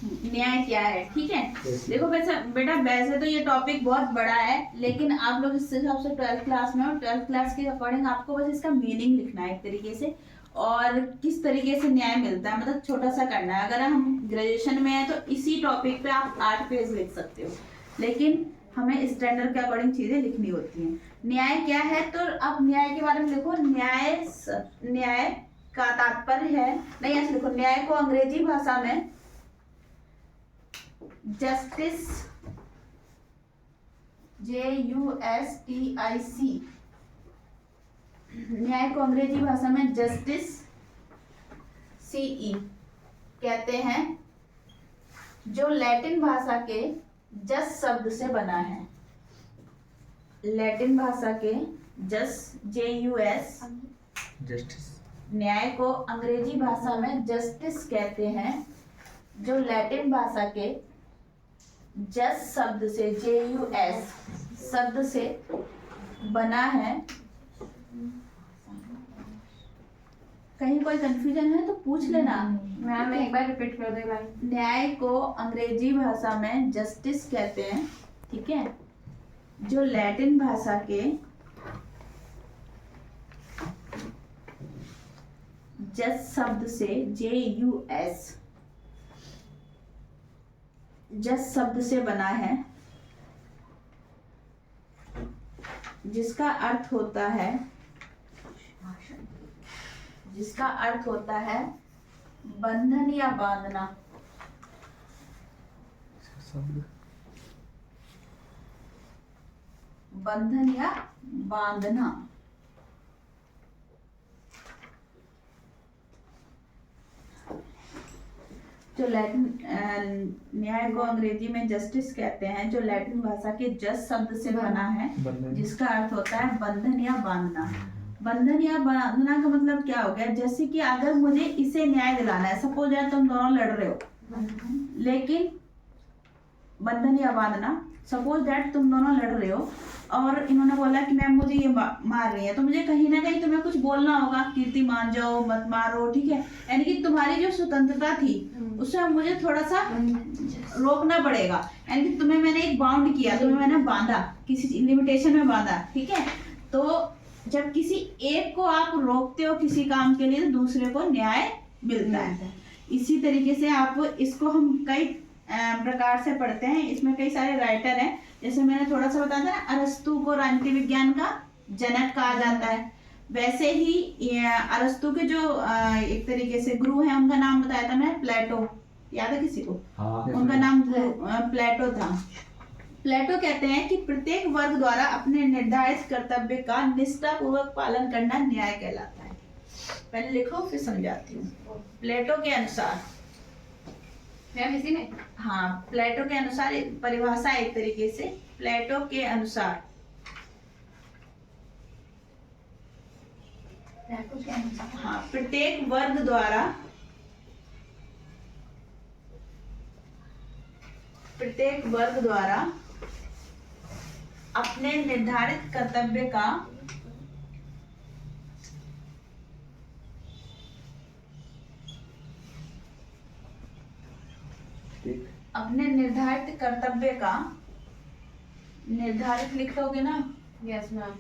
न्याय क्या है, ठीक है। देखो वैसे बेटा, वैसे तो ये टॉपिक बहुत बड़ा है, लेकिन आप लोग इस हिसाब से 12th क्लास में हो, 12th क्लास के अकॉर्डिंग आपको बस इसका मीनिंग लिखना है एक तरीके से, और किस तरीके से न्याय मिलता है, मतलब छोटा सा करना है। अगर हम ग्रेजुएशन में है तो इसी टॉपिक पे आप 8 पेज लिख सकते हो, लेकिन हमें स्टैंडर्ड के अकॉर्डिंग चीजें लिखनी होती हैं। न्याय क्या है, तो अब न्याय के बारे में लिखो। न्याय का तात्पर्य है, नहीं ऐसे लिखो, न्याय को अंग्रेजी भाषा में जस्टिस, JUSTIC, न्याय को अंग्रेजी भाषा में जस्टिस CE कहते हैं, जो लैटिन भाषा के जस शब्द से बना है। लैटिन भाषा के जस, JUS, जस्टिस, न्याय को अंग्रेजी भाषा में जस्टिस कहते हैं, जो लैटिन भाषा के जस शब्द से, JUS शब्द से बना है। कहीं कोई कंफ्यूजन है तो पूछ लेना मैम, एक बार रिपीट कर दे मैम। न्याय को अंग्रेजी भाषा में जस्टिस कहते हैं, ठीक है, जो लैटिन भाषा के जस शब्द से, JUS जस शब्द से बना है, जिसका अर्थ होता है बंधन या बांधना। बंधन या बांधना। जो लैटिन न्याय को अंग्रेजी में जस्टिस कहते हैं, जो लैटिन भाषा के जस शब्द से बना है, जिसका अर्थ होता है बंधन या बांधना। बंधन या बांधना का मतलब क्या हो गया, जैसे कि अगर मुझे इसे न्याय दिलाना है, सपोज यार तुम दोनों लड़ रहे हो, लेकिन बंधन या बांधना, सपोज दैट तुम दोनों लड़ रहे हो और इन्होंने बोला कि मैम मुझे ये मार रही है, तो मुझे कहीं ना कहीं तुम्हें कुछ बोलना होगा, कीर्ति मान जाओ, मत मारो, ठीक है। यानी कि तुम्हारी जो स्वतंत्रता थी उससे मुझे थोड़ा सा रोकना पड़ेगा। यानी कि तुम्हें मैंने एक बाउंड किया, तुम्हें मैंने बांधा, किसी लिमिटेशन में बांधा, ठीक है। तो जब किसी एक को आप रोकते हो किसी काम के लिए, तो दूसरे को न्याय मिलता है। इसी तरीके से आप इसको हम कई प्रकार से पढ़ते हैं। इसमें कई सारे राइटर हैं, जैसे मैंने थोड़ा सा बताया था ना, अरस्तु को राजनीति विज्ञान का जनक कहा जाता है। वैसे ही अरस्तु के जो एक तरीके से गुरु हैं, उनका नाम बताया था मैं, प्लेटो, याद है किसी को? हाँ, उनका नाम प्लेटो था। प्लेटो कहते हैं कि प्रत्येक वर्ग द्वारा अपने निर्धारित कर्तव्य का निष्ठापूर्वक पालन करना न्याय कहलाता है। पहले लिखो फिर समझाती हूँ। प्लेटो के अनुसार, मैम इसी में, हाँ, प्लेटो के अनुसार परिभाषा एक तरीके से, प्लेटो के अनुसार हाँ, प्रत्येक वर्ग द्वारा अपने निर्धारित कर्तव्य का निर्धारित लिख लोगे ना? Yes ma'am.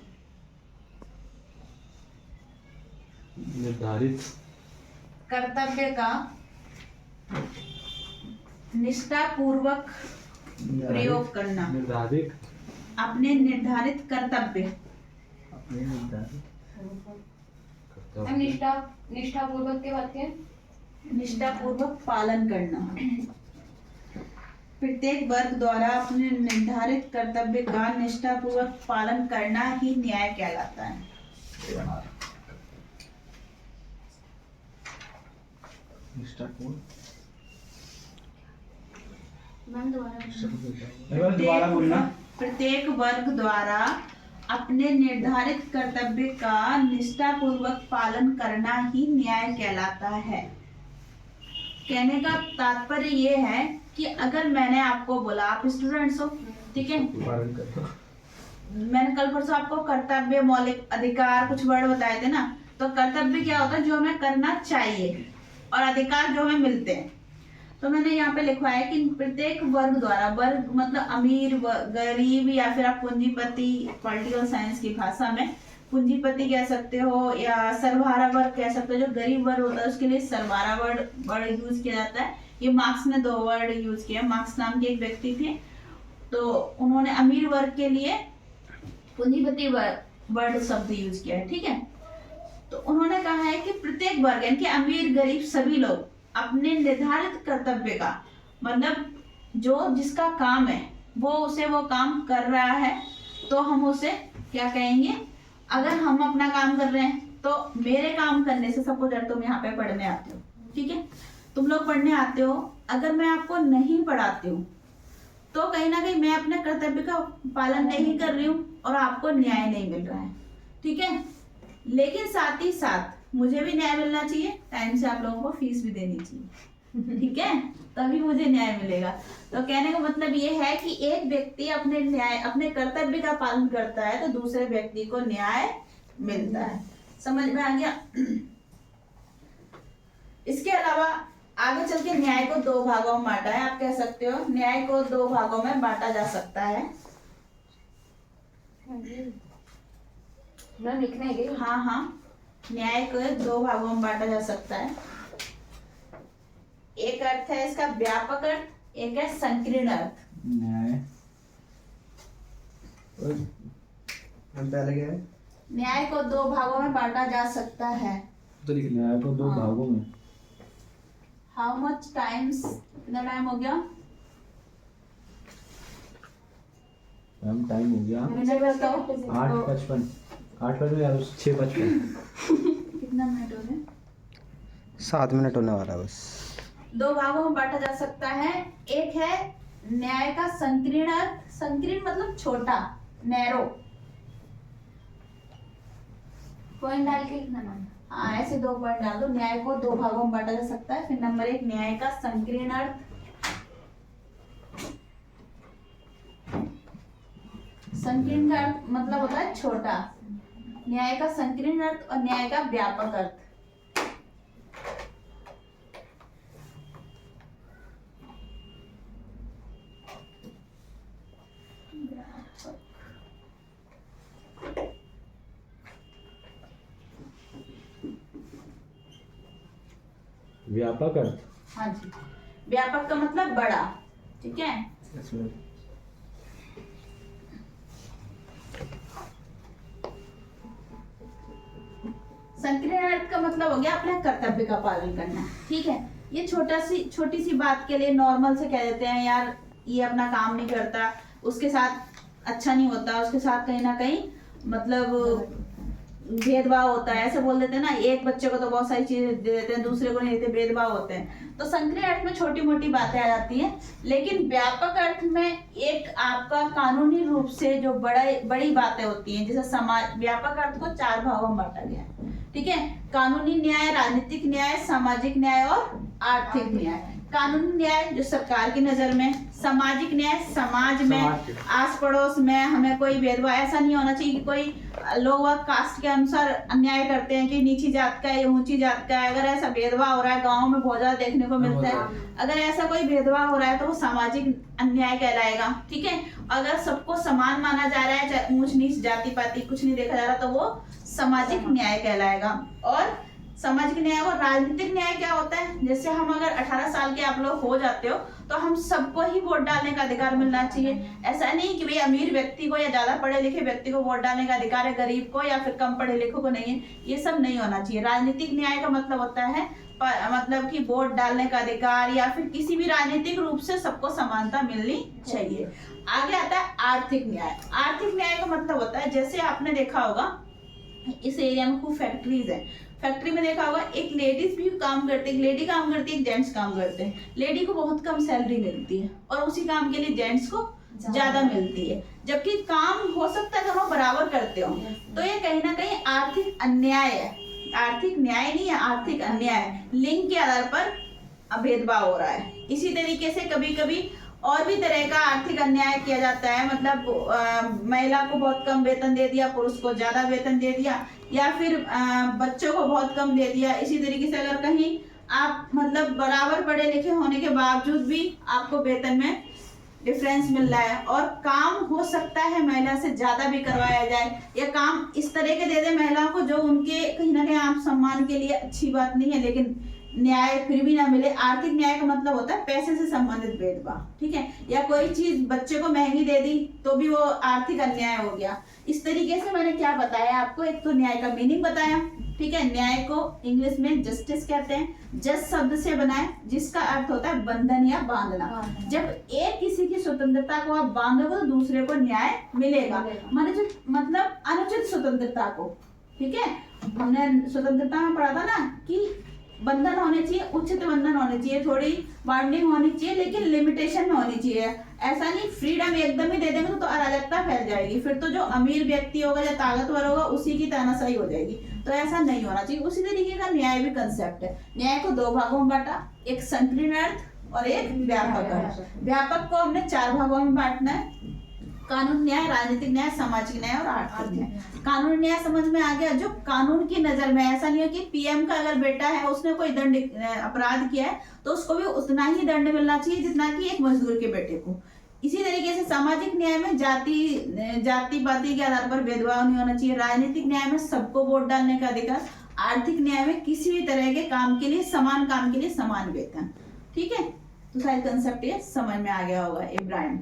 निर्धारित कर्तव्य का निष्ठापूर्वक प्रयोग करना। निर्धारित अपने निर्धारित कर्तव्य, मैम निष्ठापूर्वक के बात है, निष्ठापूर्वक पालन करना। प्रत्येक वर्ग द्वारा अपने निर्धारित कर्तव्य का निष्ठापूर्वक पालन करना ही न्याय कहलाता है। प्रत्येक वर्ग द्वारा अपने निर्धारित कर्तव्य का निष्ठापूर्वक पालन करना ही न्याय कहलाता है। कहने का तात्पर्य ये है कि अगर मैंने आपको बोला, आप स्टूडेंट्स हो, ठीक है, मैंने कल परसों आपको कर्तव्य, मौलिक अधिकार कुछ वर्ड बताए थे ना, तो कर्तव्य क्या होता है, जो हमें करना चाहिए, और अधिकार जो हमें मिलते हैं। तो मैंने यहाँ पे लिखवाया कि प्रत्येक वर्ग द्वारा, वर्ग मतलब अमीर, गरीब, या फिर आप पूंजीपति, पॉलिटिकल साइंस की भाषा में पूंजीपति कह सकते हो, या सर्वहारा वर्ग कह सकते हो। जो गरीब वर्ग होता है उसके लिए सर्वहारा वर्ड यूज किया जाता है। ये मार्क्स ने 2 वर्ड यूज किया। मार्क्स नाम के एक व्यक्ति थे, तो उन्होंने अमीर वर्ग के लिए पूंजीपति वर्ड शब्द यूज किया है, ठीक है। तो उन्होंने कहा है कि प्रत्येक वर्ग यानी कि अमीर गरीब सभी लोग अपने निर्धारित कर्तव्य का, मतलब जो जिसका काम है वो काम कर रहा है, तो हम उसे क्या कहेंगे। अगर हम अपना काम कर रहे हैं तो मेरे काम करने से, सपोज तुम यहाँ पे पढ़ने आते हो, ठीक है, तुम लोग पढ़ने आते हो, अगर मैं आपको नहीं पढ़ाती हूँ तो कहीं ना कहीं मैं अपने कर्तव्य का पालन नहीं कर रही हूँ और आपको न्याय नहीं मिल रहा है, ठीक है। लेकिन साथ ही साथ मुझे भी न्याय मिलना चाहिए, टाइम से आप लोगों को फीस भी देनी चाहिए, ठीक है, तभी मुझे न्याय मिलेगा। तो कहने का मतलब ये है कि एक व्यक्ति अपने कर्तव्य का पालन करता है तो दूसरे व्यक्ति को न्याय मिलता है। समझ में आ गया। इसके अलावा आगे चल के न्याय को 2 भागों में बांटा है। आप कह सकते हो न्याय को 2 भागों में बांटा जा सकता है। लिखने के हाँ, न्याय को 2 भागों में बांटा जा सकता है। एक अर्थ है इसका व्यापक अर्थ, एक है संकीर्ण अर्थ। न्याय को 2 भागों में बांटा जा सकता है। तो लिख न्याय को 2 भागों में। हाउ मच टाइम्स, कितना टाइम हो गया मैम? टाइम हो गया मिनट बताओ। 8:55 यार 6:55 कितना मिनट हो गए? 7 मिनट होने वाला है बस। 2 भागों में बांटा जा सकता है। एक है न्याय का संकीर्ण अर्थ। संकीर्ण मतलब छोटा, नैरो। पॉइंट डाल के लिखना मैम। हाँ, ऐसे 2 पॉइंट डाल दो। न्याय को 2 भागों में बांटा जा सकता है। फिर नंबर 1 न्याय का संकीर्ण अर्थ। संकीर्ण का अर्थ मतलब होता है छोटा। न्याय का संकीर्ण अर्थ और न्याय का व्यापक अर्थ। व्यापक अर्थ। हाँ जी, व्यापक का मतलब बड़ा, ठीक है। संकीर्ण अर्थ का मतलब हो गया अपने कर्तव्य का पालन करना, ठीक है। ये छोटी सी बात के लिए नॉर्मल से कह देते हैं यार ये अपना काम नहीं करता, उसके साथ अच्छा नहीं होता, उसके साथ कहीं ना कहीं मतलब भेदभाव होता है, ऐसे बोल देते हैं ना। एक बच्चे को तो बहुत सारी चीजें दे देते हैं, दूसरे को नहीं देते, भेदभाव होते हैं। तो संकीर्ण अर्थ में छोटी मोटी बातें आ जाती हैं। लेकिन व्यापक अर्थ में एक आपका कानूनी रूप से जो बड़ी बातें होती हैं, जैसे समाज, व्यापक अर्थ को 4 भागों में बांटा गया है, ठीक है। कानूनी न्याय, राजनीतिक न्याय, सामाजिक न्याय और आर्थिक न्याय। कानूनी न्याय जो सरकार की नजर में, सामाजिक न्याय समाज में, आस पड़ोस में हमें कोई भेदभाव ऐसा नहीं होना चाहिए कि कोई लोग कास्ट के अनुसार अन्याय करते हैं कि नीची जात का है या ऊंची जात का है। अगर ऐसा भेदभाव हो रहा है, गाँव में बहुत ज्यादा देखने को मिलता है, अगर ऐसा कोई भेदभाव हो रहा है तो वो सामाजिक अन्याय कहलाएगा, ठीक है। अगर सबको समान माना जा रहा है, चाहे ऊंच नीच जाति पाति कुछ नहीं देखा जा रहा, तो वो सामाजिक न्याय कहलाएगा। और सामाजिक न्याय और राजनीतिक न्याय क्या होता है, जैसे हम अगर 18 साल के आप लोग हो जाते हो तो हम सबको ही वोट डालने का अधिकार मिलना चाहिए। ऐसा नहीं कि भाई अमीर व्यक्ति को या ज्यादा पढ़े लिखे व्यक्ति को वोट डालने का अधिकार है, गरीब को या फिर कम पढ़े लिखों को नहीं है, ये सब नहीं होना चाहिए। राजनीतिक न्याय का मतलब होता है मतलब कि वोट डालने का अधिकार या फिर किसी भी राजनीतिक रूप से सबको समानता मिलनी चाहिए। आगे आता है आर्थिक न्याय। आर्थिक न्याय का मतलब होता है, जैसे आपने देखा होगा इस एरिया में खूब फैक्ट्रीज है, फैक्ट्री में देखा होगा एक लेडीज भी काम करती है, एक लेडी काम करती है, एक जेंट्स काम करते हैं। लेडी को बहुत कम सैलरी मिलती है और उसी काम के लिए जेंट्स को ज्यादा मिलती है, जबकि काम हो सकता है दोनों बराबर करते हो। तो ये कहीं ना कहीं आर्थिक अन्याय है। आर्थिक न्याय नहीं है, आर्थिक अन्याय। लिंग के आधार पर भेदभाव हो रहा है। इसी तरीके से कभी कभी और भी तरह का आर्थिक अन्याय किया जाता है, मतलब महिला को बहुत कम वेतन दे दिया, पुरुष को ज्यादा वेतन दे दिया, या फिर बच्चों को बहुत कम दे दिया। इसी तरीके से अगर कहीं आप मतलब बराबर पढ़े लिखे होने के बावजूद भी आपको वेतन में डिफरेंस मिल रहा है, और काम हो सकता है महिला से ज्यादा भी करवाया जाए, या काम इस तरह के दे दे महिलाओं को जो उनके कहीं ना कहीं आत्म सम्मान के लिए अच्छी बात नहीं है, लेकिन न्याय फिर भी ना मिले। आर्थिक न्याय का मतलब होता है पैसे से संबंधित भेदभाव, ठीक है, या कोई चीज बच्चे को महंगी दे दी तो भी वो आर्थिक अन्याय हो गया। इस तरीके से मैंने क्या बताया आपको, एक तो न्याय का मीनिंग बताया, ठीक है, न्याय को इंग्लिश में जस्टिस कहते हैं, जस्ट शब्द से बना है जिसका अर्थ होता है बंधन या बांधना। जब एक किसी की स्वतंत्रता को आप बांधोगे तो दूसरे को न्याय मिलेगा, मतलब अनुचित स्वतंत्रता को, ठीक है। हमने स्वतंत्रता में पढ़ा था ना कि बंधन होने चाहिए, उचित बंधन होने चाहिए, थोड़ी बाइंडिंग होनी चाहिए, लेकिन लिमिटेशन में होनी चाहिए। ऐसा नहीं फ्रीडम एकदम ही दे देंगे तो अराजकता फैल जाएगी, फिर तो जो अमीर व्यक्ति होगा या ताकतवर होगा उसी की तानाशाही हो जाएगी, तो ऐसा नहीं होना चाहिए। उसी तरीके का न्याय भी कंसेप्ट है। न्याय को दो भागों में बांटा, एक संकीर्ण अर्थ और एक व्यापक अर्थ। व्यापक को हमने 4 भागों में बांटना है, कानून न्याय, राजनीतिक न्याय, सामाजिक न्याय और आर्थिक न्याय। कानून न्याय समझ में आ गया, जो कानून की नजर में, ऐसा नहीं है कि पीएम का अगर बेटा है उसने कोई दंड अपराध किया है तो उसको भी उतना ही दंड मिलना चाहिए जितना कि एक मजदूर के बेटे को। इसी तरीके से सामाजिक न्याय में जाति पाति के आधार पर भेदभाव नहीं होना चाहिए। राजनीतिक न्याय में सबको वोट डालने का अधिकार। आर्थिक न्याय में किसी भी तरह के काम के लिए, समान काम के लिए समान वेतन, ठीक है। तो सारे कंसेप्ट ये समझ में आ गया होगा इब्राहिम।